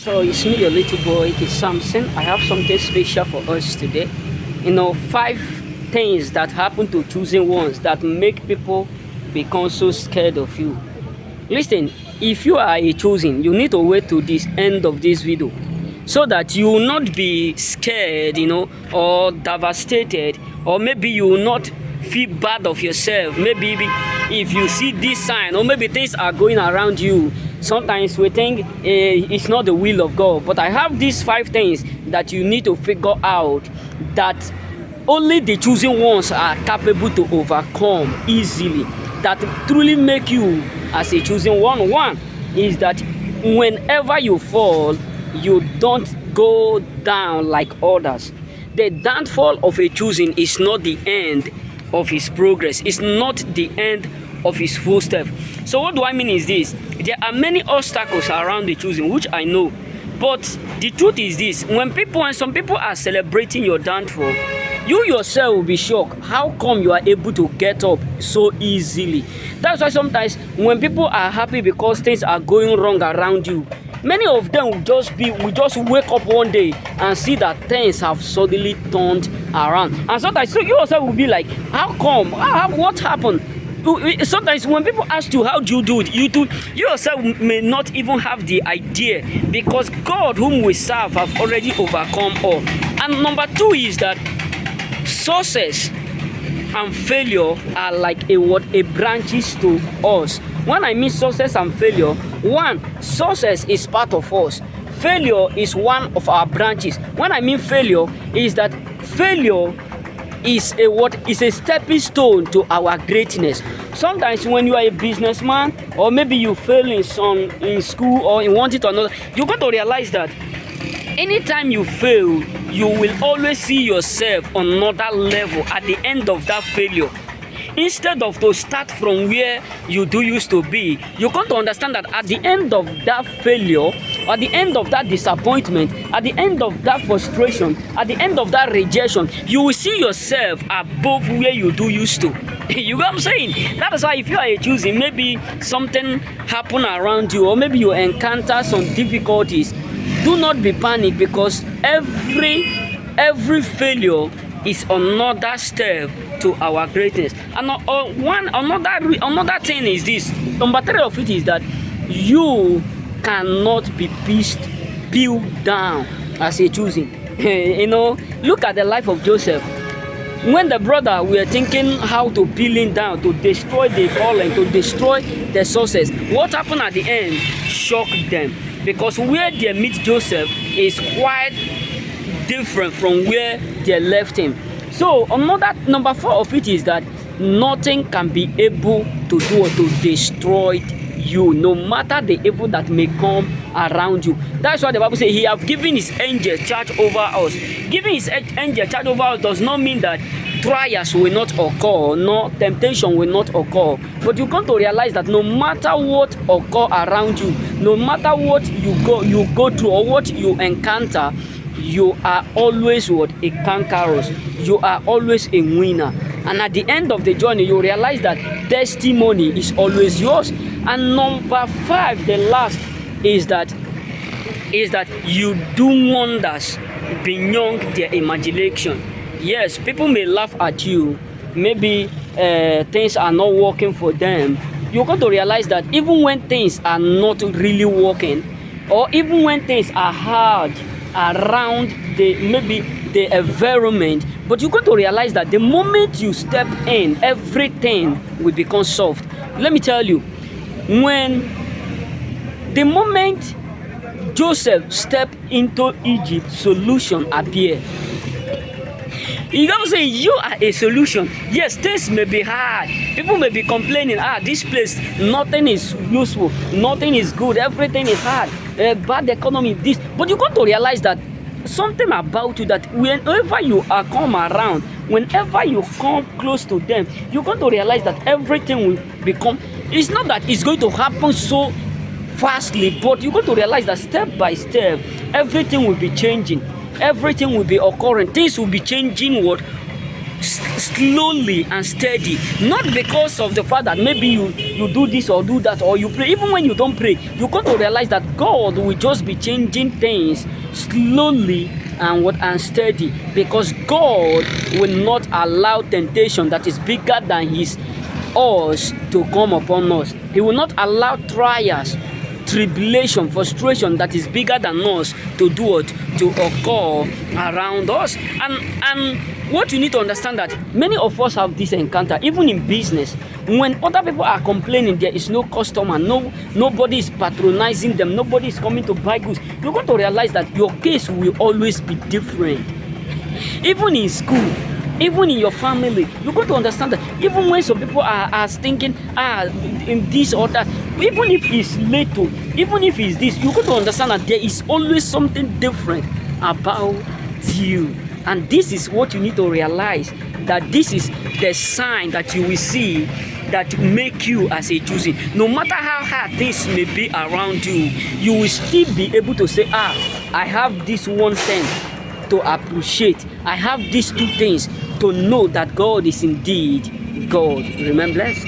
So it's me, your little boy, it's Samson. I have something special for us today. Five things that happen to choosing ones that make people become so scared of you. Listen, if you are a chosen, you need to wait to this end of this video so that you will not be scared, or devastated, or maybe you will not feel bad of yourself. Maybe if you see this sign, or maybe things are going around you, sometimes we think it's not the will of God. But I have these 5 things that you need to figure out that only the chosen ones are capable to overcome easily, that truly make you as a chosen one. One is that whenever you fall, you don't go down like others. The downfall of a choosing is not the end of his progress. It's not the end of his full step. So what do I mean is this: there are many obstacles around the choosing, which I know, but the truth is this: when some people are celebrating your downfall, you yourself will be shocked. How come you are able to get up so easily? That's why sometimes when people are happy because things are going wrong around you, many of them will just wake up one day and see that things have suddenly turned around. And sometimes so you yourself will be like, how come? What happened? Sometimes when people ask you, how do you do it, you yourself may not even have the idea, because God whom we serve have already overcome all. And number 2 is that success and failure are like a branches to us. When I mean success and failure, one, success is part of us. Failure is one of our branches. When I mean failure, is that failure is a stepping stone to our greatness. Sometimes when you are a businessman, or maybe you fail in school or in one thing or another, you got to realize that anytime you fail, you will always see yourself on another level at the end of that failure. Instead of to start from where you used to be, you come to understand that at the end of that failure, at the end of that disappointment, at the end of that frustration, at the end of that rejection, you will see yourself above where you used to. You know what I'm saying? That is why if you are a choosing, maybe something happen around you, or maybe you encounter some difficulties, do not be panicked, because every failure is another step to our greatness. And another thing is this. Number 3 of it is that you cannot be peeled down as a choosing. Look at the life of Joseph. When the brother were thinking how to peel him down, to destroy the calling, to destroy the success, what happened at the end shocked them, because where they meet Joseph is quite different from where they left him. So number 4 of it is that nothing can be able to do or to destroy you, no matter the evil that may come around you. That's why the Bible says he have given his angel charge over us. Giving his angel charge over us does not mean that trials will not occur, no temptation will not occur. But you come to realize that no matter what occur around you, no matter what you go through or what you encounter, you are always a conqueror. You are always a winner. And at the end of the journey, you realize that testimony is always yours. And number 5, the last, is that you do wonders beyond their imagination. Yes, people may laugh at you. Maybe things are not working for them. You got to realize that even when things are not really working, or even when things are hard around the environment, but you got to realize that the moment you step in, everything will become soft. Let me tell you, the moment Joseph stepped into Egypt, solution appeared. You don't say you are a solution. Yes, things may be hard. People may be complaining, this place, nothing is useful, nothing is good, everything is hard, bad economy, this. But you got to realize that something about you, that whenever you are come around, whenever you come close to them, you got to realize that everything will become, it's not that it's going to happen so fastly, but you got to realize that step by step, everything will be changing. Everything will be occurring. Things will be changing slowly and steady, not because of the fact that maybe you do this or do that, or you pray. Even when you don't pray, you got to realize that God will just be changing things slowly and steady, because God will not allow temptation that is bigger than his us to come upon us. He will not allow trials, tribulation, frustration that is bigger than us to do what? To occur around us. And what you need to understand, that many of us have this encounter, even in business. When other people are complaining, there is no customer, nobody is patronizing them, nobody is coming to buy goods. You're going to realize that your case will always be different. Even in school, even in your family, you got to understand that even when some people are thinking, in this or that, even if it's little, even if it's this, you got to understand that there is always something different about you. And this is what you need to realize, that this is the sign that you will see that make you as a choosing. No matter how hard things may be around you, you will still be able to say, I have this one thing to appreciate. I have these two things to know that God is indeed God. Remain blessed.